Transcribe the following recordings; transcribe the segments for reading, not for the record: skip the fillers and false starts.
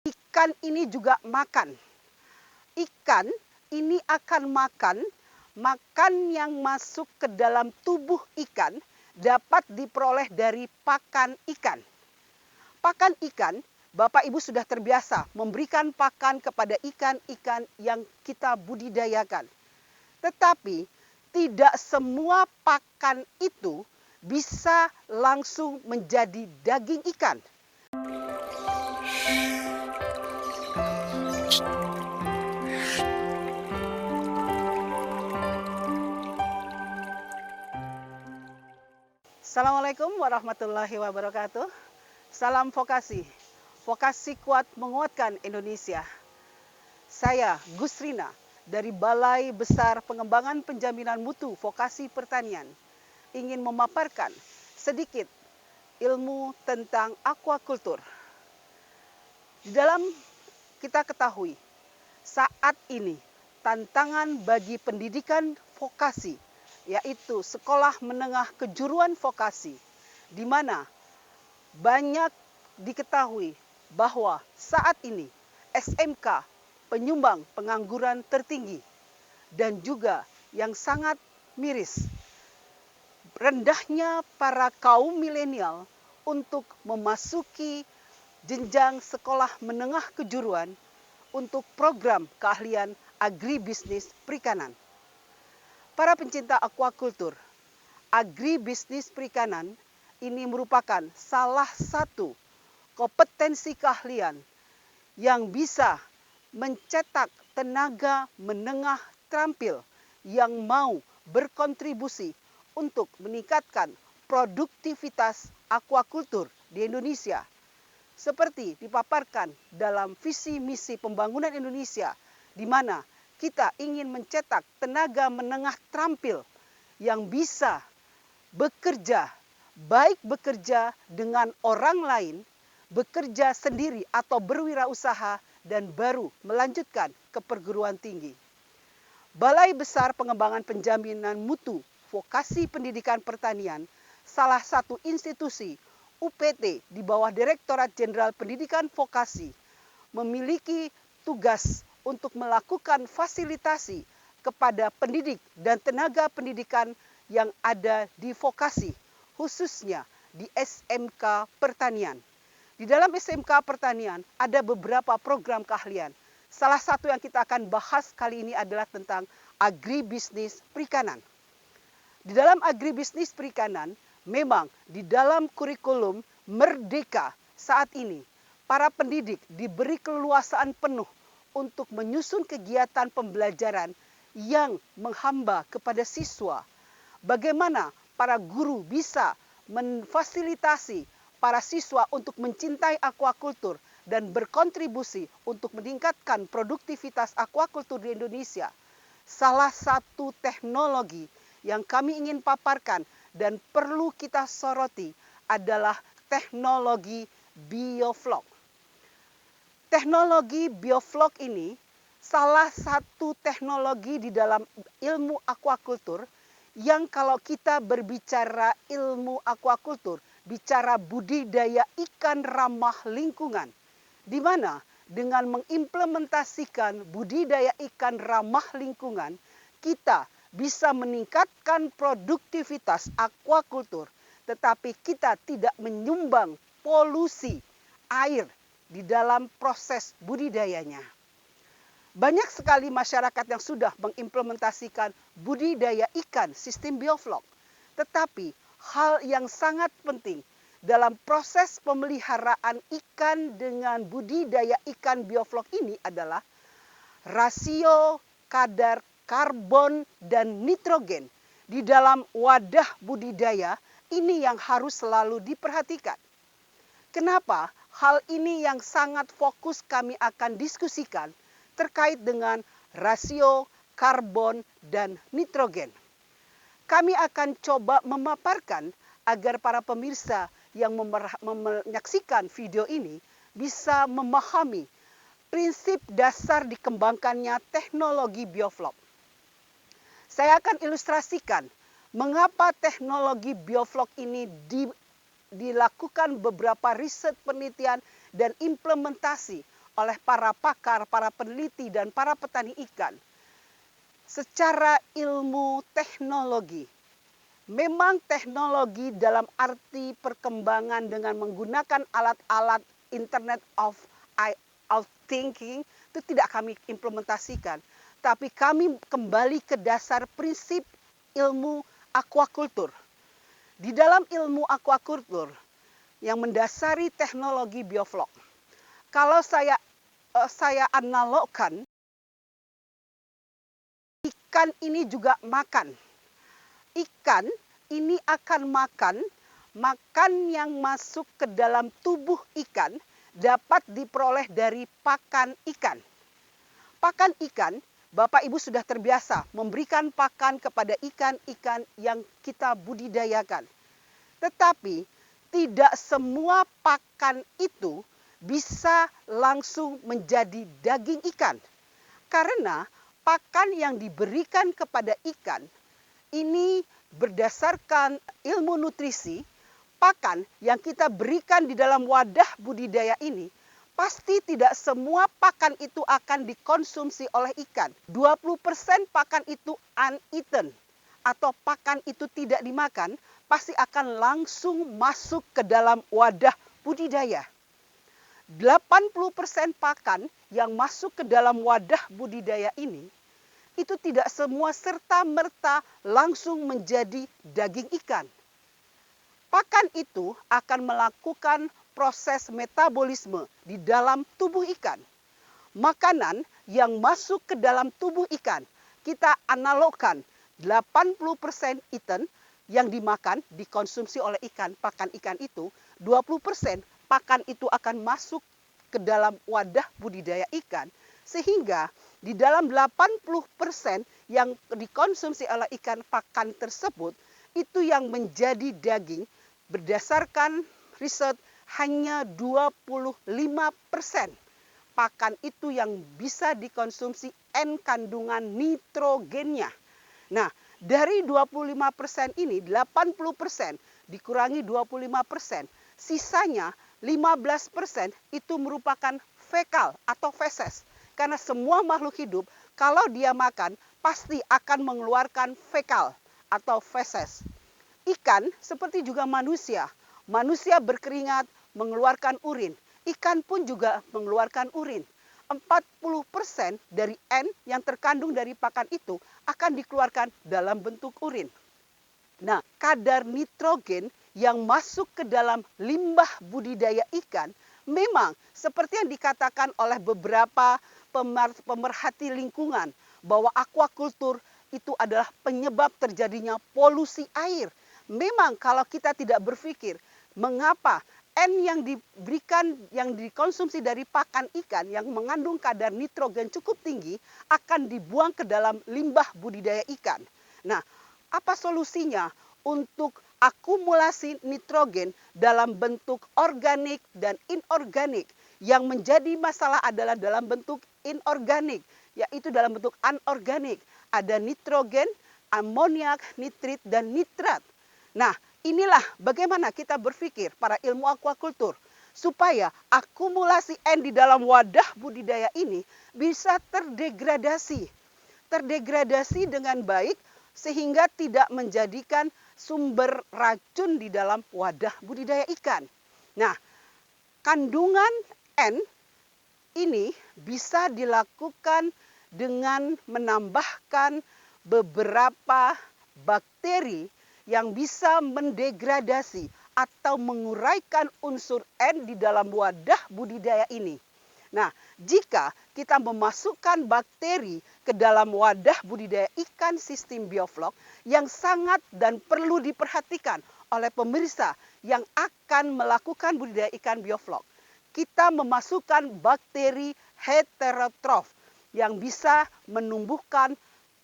ikan ini juga makan. Ikan ini akan makan yang masuk ke dalam tubuh ikan dapat diperoleh dari pakan ikan. Pakan ikan, Bapak Ibu sudah terbiasa memberikan pakan kepada ikan-ikan yang kita budidayakan. Tetapi tidak semua pakan itu bisa langsung menjadi daging ikan. Assalamualaikum warahmatullahi wabarakatuh. Salam vokasi. Vokasi kuat menguatkan Indonesia. Saya Gusrina dari Balai Besar Pengembangan Penjaminan Mutu Vokasi Pertanian ingin memaparkan sedikit ilmu tentang aquaculture. Di dalam kita ketahui saat ini tantangan bagi pendidikan vokasi yaitu sekolah menengah kejuruan vokasi, di mana banyak diketahui bahwa saat ini SMK penyumbang pengangguran tertinggi dan juga yang sangat miris, rendahnya para kaum milenial untuk memasuki jenjang sekolah menengah kejuruan untuk program keahlian agribisnis perikanan. Para pencinta aquaculture, agribisnis perikanan ini merupakan salah satu kompetensi keahlian yang bisa mencetak tenaga menengah terampil yang mau berkontribusi untuk meningkatkan produktivitas aquaculture di Indonesia. Seperti dipaparkan dalam visi misi pembangunan Indonesia, di mana kita ingin mencetak tenaga menengah terampil yang bisa bekerja, baik bekerja dengan orang lain, bekerja sendiri atau berwirausaha, dan baru melanjutkan ke perguruan tinggi. Balai Besar Pengembangan Penjaminan Mutu Vokasi Pendidikan Pertanian, salah satu institusi UPT di bawah Direktorat Jenderal Pendidikan Vokasi, memiliki tugas untuk melakukan fasilitasi kepada pendidik dan tenaga pendidikan yang ada di vokasi, khususnya di SMK Pertanian. Di dalam SMK Pertanian ada beberapa program keahlian. Salah satu yang kita akan bahas kali ini adalah tentang agribisnis perikanan. Di dalam agribisnis perikanan, memang di dalam kurikulum Merdeka saat ini, para pendidik diberi keleluasaan penuh untuk menyusun kegiatan pembelajaran yang menghamba kepada siswa. Bagaimana para guru bisa memfasilitasi para siswa untuk mencintai aquaculture dan berkontribusi untuk meningkatkan produktivitas aquaculture di Indonesia. Salah satu teknologi yang kami ingin paparkan dan perlu kita soroti adalah teknologi bioflok. Teknologi bioflok ini salah satu teknologi di dalam ilmu aquaculture yang kalau kita berbicara ilmu aquaculture, bicara budidaya ikan ramah lingkungan, di mana dengan mengimplementasikan budidaya ikan ramah lingkungan, kita bisa meningkatkan produktivitas aquaculture, tetapi kita tidak menyumbang polusi air di dalam proses budidayanya. Banyak sekali masyarakat yang sudah mengimplementasikan budidaya ikan sistem bioflok. Tetapi hal yang sangat penting dalam proses pemeliharaan ikan dengan budidaya ikan bioflok ini adalah rasio kadar karbon dan nitrogen di dalam wadah budidaya ini yang harus selalu diperhatikan. Kenapa? Hal ini yang sangat fokus kami akan diskusikan terkait dengan rasio karbon dan nitrogen. Kami akan coba memaparkan agar para pemirsa yang menyaksikan video ini bisa memahami prinsip dasar dikembangkannya teknologi bioflok. Saya akan ilustrasikan mengapa teknologi bioflok ini dilakukan beberapa riset penelitian dan implementasi oleh para pakar, para peneliti, dan para petani ikan secara ilmu teknologi. Memang teknologi dalam arti perkembangan dengan menggunakan alat-alat Internet of Thinking itu tidak kami implementasikan. Tapi kami kembali ke dasar prinsip ilmu aquaculture. Di dalam ilmu aquaculture yang mendasari teknologi bioflok. Kalau saya analogkan, ikan ini juga makan. Ikan ini akan makan yang masuk ke dalam tubuh ikan dapat diperoleh dari pakan ikan. Pakan ikan, Bapak Ibu sudah terbiasa memberikan pakan kepada ikan-ikan yang kita budidayakan. Tetapi tidak semua pakan itu bisa langsung menjadi daging ikan. Karena pakan yang diberikan kepada ikan ini berdasarkan ilmu nutrisi, pakan yang kita berikan di dalam wadah budidaya ini, pasti tidak semua pakan itu akan dikonsumsi oleh ikan. 20% pakan itu uneaten atau pakan itu tidak dimakan, pasti akan langsung masuk ke dalam wadah budidaya. 80% pakan yang masuk ke dalam wadah budidaya ini itu tidak semua serta-merta langsung menjadi daging ikan. Pakan itu akan melakukan proses metabolisme di dalam tubuh ikan. Makanan yang masuk ke dalam tubuh ikan, kita analogkan 80% eaten yang dimakan, dikonsumsi oleh ikan, pakan ikan itu, 20% pakan itu akan masuk ke dalam wadah budidaya ikan, sehingga di dalam 80% yang dikonsumsi oleh ikan pakan tersebut, itu yang menjadi daging berdasarkan riset hanya 25% pakan itu yang bisa dikonsumsi N kandungan nitrogennya. Nah, dari 25% ini 80% dikurangi 25%, sisanya 15% itu merupakan fekal atau feses. Karena semua makhluk hidup kalau dia makan pasti akan mengeluarkan fekal atau feses. Ikan seperti juga manusia. Manusia berkeringat mengeluarkan urin. Ikan pun juga mengeluarkan urin. 40% dari N yang terkandung dari pakan itu akan dikeluarkan dalam bentuk urin. Nah, kadar nitrogen yang masuk ke dalam limbah budidaya ikan memang seperti yang dikatakan oleh beberapa pemerhati lingkungan bahwa aquaculture itu adalah penyebab terjadinya polusi air. Memang kalau kita tidak berpikir mengapa N yang diberikan, yang dikonsumsi dari pakan ikan yang mengandung kadar nitrogen cukup tinggi akan dibuang ke dalam limbah budidaya ikan. Nah, apa solusinya untuk akumulasi nitrogen dalam bentuk organik dan inorganik? Yang menjadi masalah adalah dalam bentuk inorganik, yaitu dalam bentuk anorganik. Ada nitrogen, amoniak, nitrit, dan nitrat. Nah, inilah bagaimana kita berpikir para ilmu aquaculture supaya akumulasi N di dalam wadah budidaya ini bisa terdegradasi dengan baik sehingga tidak menjadikan sumber racun di dalam wadah budidaya ikan. Nah, kandungan N ini bisa dilakukan dengan menambahkan beberapa bakteri yang bisa mendegradasi atau menguraikan unsur N di dalam wadah budidaya ini. Nah, jika kita memasukkan bakteri ke dalam wadah budidaya ikan sistem bioflok yang sangat dan perlu diperhatikan oleh pemirsa yang akan melakukan budidaya ikan bioflok, kita memasukkan bakteri heterotrof yang bisa menumbuhkan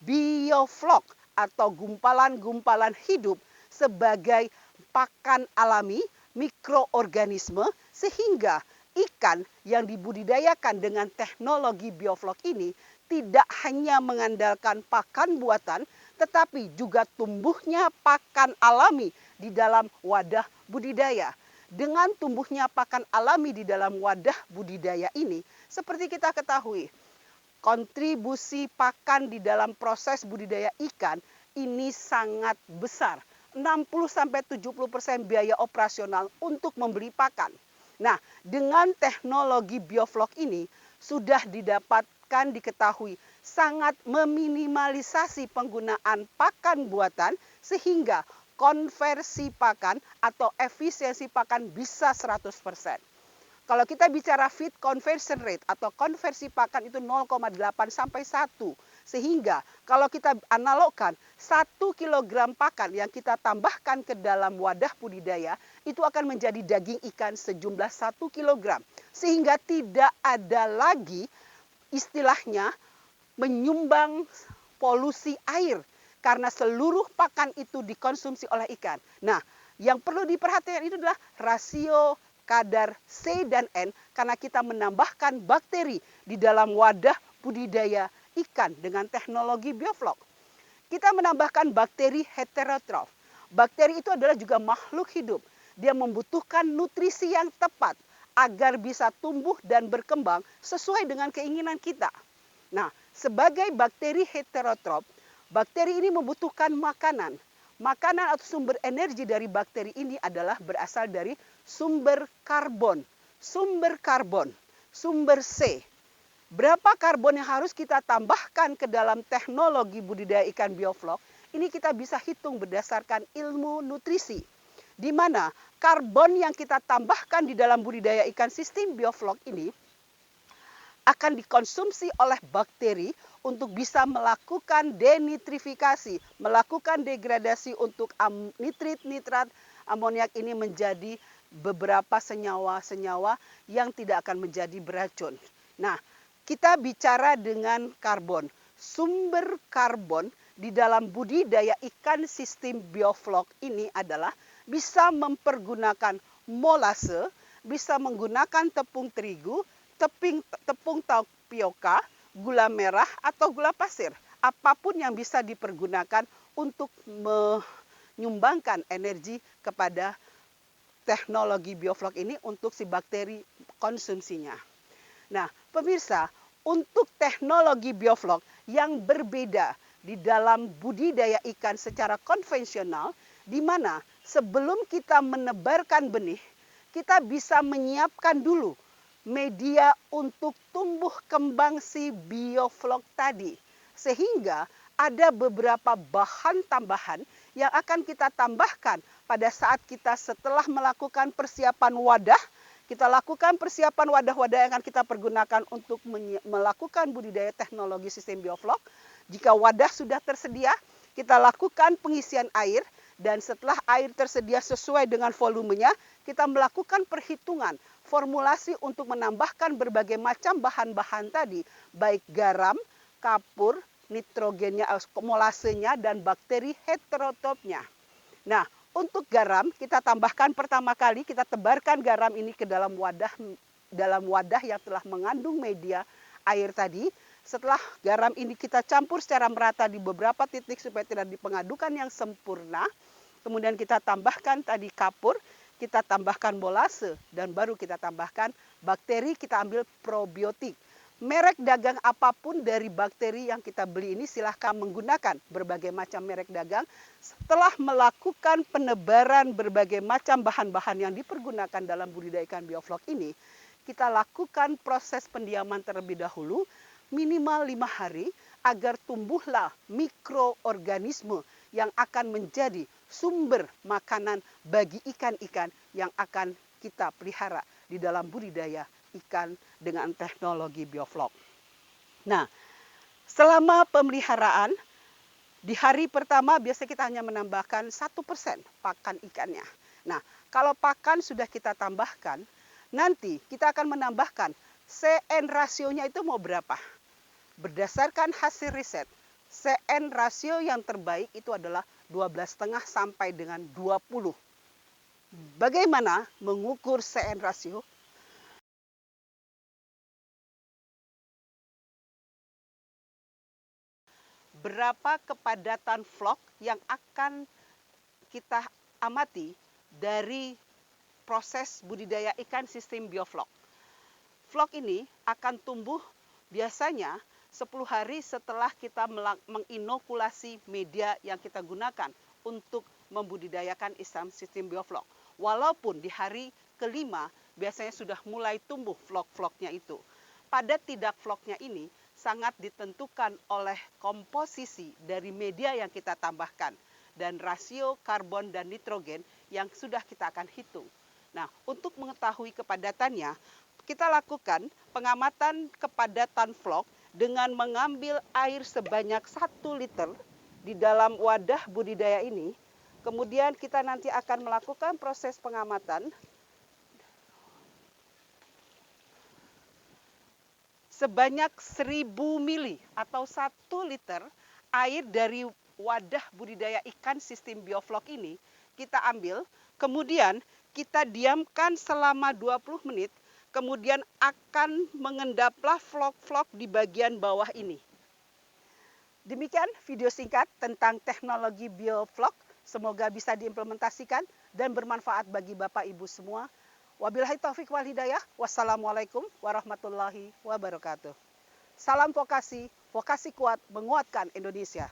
bioflok atau gumpalan-gumpalan hidup sebagai pakan alami mikroorganisme sehingga ikan yang dibudidayakan dengan teknologi bioflok ini tidak hanya mengandalkan pakan buatan tetapi juga tumbuhnya pakan alami di dalam wadah budidaya. dengan tumbuhnya pakan alami di dalam wadah budidaya ini, seperti kita ketahui, kontribusi pakan di dalam proses budidaya ikan ini sangat besar. 60-70% biaya operasional untuk membeli pakan. Nah, dengan teknologi bioflok ini sudah diketahui sangat meminimalisasi penggunaan pakan buatan sehingga konversi pakan atau efisiensi pakan bisa 100%. Kalau kita bicara feed conversion rate atau konversi pakan itu 0,8 sampai 1. Sehingga kalau kita analogkan 1 kilogram pakan yang kita tambahkan ke dalam wadah budidaya itu akan menjadi daging ikan sejumlah 1 kilogram. Sehingga tidak ada lagi istilahnya menyumbang polusi air karena seluruh pakan itu dikonsumsi oleh ikan. Nah, yang perlu diperhatikan itu adalah rasio kadar C dan N karena kita menambahkan bakteri di dalam wadah budidaya ikan dengan teknologi bioflok. Kita menambahkan bakteri heterotrof. Bakteri itu adalah juga makhluk hidup. Dia membutuhkan nutrisi yang tepat agar bisa tumbuh dan berkembang sesuai dengan keinginan kita. Nah, sebagai bakteri heterotrof, bakteri ini membutuhkan makanan. Makanan atau sumber energi dari bakteri ini adalah berasal dari sumber karbon, sumber C. Berapa karbon yang harus kita tambahkan ke dalam teknologi budidaya ikan bioflok? Ini kita bisa hitung berdasarkan ilmu nutrisi. Di mana karbon yang kita tambahkan di dalam budidaya ikan sistem bioflok ini akan dikonsumsi oleh bakteri untuk bisa melakukan denitrifikasi, melakukan degradasi untuk nitrat, amoniak ini menjadi beberapa senyawa-senyawa yang tidak akan menjadi beracun. Nah, kita bicara dengan karbon. Sumber karbon di dalam budidaya ikan sistem bioflok ini adalah bisa mempergunakan molase, bisa menggunakan tepung terigu, tepung tapioka, gula merah atau gula pasir. Apapun yang bisa dipergunakan untuk menyumbangkan energi kepada teknologi bioflok ini untuk si bakteri konsumsinya. Nah, pemirsa, untuk teknologi bioflok yang berbeda di dalam budidaya ikan secara konvensional, di mana sebelum kita menebarkan benih, kita bisa menyiapkan dulu media untuk tumbuh kembang si bioflok tadi. Sehingga ada beberapa bahan tambahan yang akan kita tambahkan pada saat kita setelah melakukan persiapan wadah. Kita lakukan persiapan wadah-wadah yang akan kita pergunakan untuk melakukan budidaya teknologi sistem bioflok. Jika wadah sudah tersedia, kita lakukan pengisian air. Dan setelah air tersedia sesuai dengan volumenya, kita melakukan perhitungan formulasi untuk menambahkan berbagai macam bahan-bahan tadi, baik garam, kapur, nitrogennya, molasenya, dan bakteri heterotropnya. Nah, untuk garam kita tambahkan pertama kali, kita tebarkan garam ini ke dalam wadah yang telah mengandung media air tadi. Setelah garam ini kita campur secara merata di beberapa titik supaya tidak dipengadukan yang sempurna. Kemudian kita tambahkan tadi kapur, kita tambahkan molase, dan baru kita tambahkan bakteri, kita ambil probiotik. Merek dagang apapun dari bakteri yang kita beli ini silahkan menggunakan berbagai macam merek dagang. Setelah melakukan penebaran berbagai macam bahan-bahan yang dipergunakan dalam budidaya ikan bioflok ini, kita lakukan proses pendiaman terlebih dahulu minimal 5 hari agar tumbuhlah mikroorganisme yang akan menjadi sumber makanan bagi ikan-ikan yang akan kita pelihara di dalam budidaya ikan dengan teknologi bioflok. Nah, selama pemeliharaan di hari pertama biasanya kita hanya menambahkan 1% pakan ikannya. Nah, kalau pakan sudah kita tambahkan, nanti kita akan menambahkan CN rasionya itu mau berapa? Berdasarkan hasil riset, CN rasio yang terbaik itu adalah 12,5 sampai dengan 20. Bagaimana mengukur CN rasio? Berapa kepadatan vlog yang akan kita amati dari proses budidaya ikan sistem bioflok. Vlog ini akan tumbuh biasanya 10 hari setelah kita menginokulasi media yang kita gunakan untuk membudidayakan ikan sistem bioflok. Walaupun di hari kelima biasanya sudah mulai tumbuh vlog-vlognya itu. Pada tidak vlognya ini sangat ditentukan oleh komposisi dari media yang kita tambahkan dan rasio karbon dan nitrogen yang sudah kita akan hitung. Nah, untuk mengetahui kepadatannya, kita lakukan pengamatan kepadatan vlog dengan mengambil air sebanyak 1 liter di dalam wadah budidaya ini. Kemudian kita nanti akan melakukan proses pengamatan sebanyak 1000 mili atau 1 liter air dari wadah budidaya ikan sistem bioflok ini kita ambil, kemudian kita diamkan selama 20 menit, kemudian akan mengendaplah vlog-vlog di bagian bawah ini. Demikian video singkat tentang teknologi biovlog, semoga bisa diimplementasikan dan bermanfaat bagi Bapak Ibu semua. Wabillahi taufik wal hidayah. Wassalamualaikum warahmatullahi wabarakatuh. Salam vokasi, vokasi kuat menguatkan Indonesia.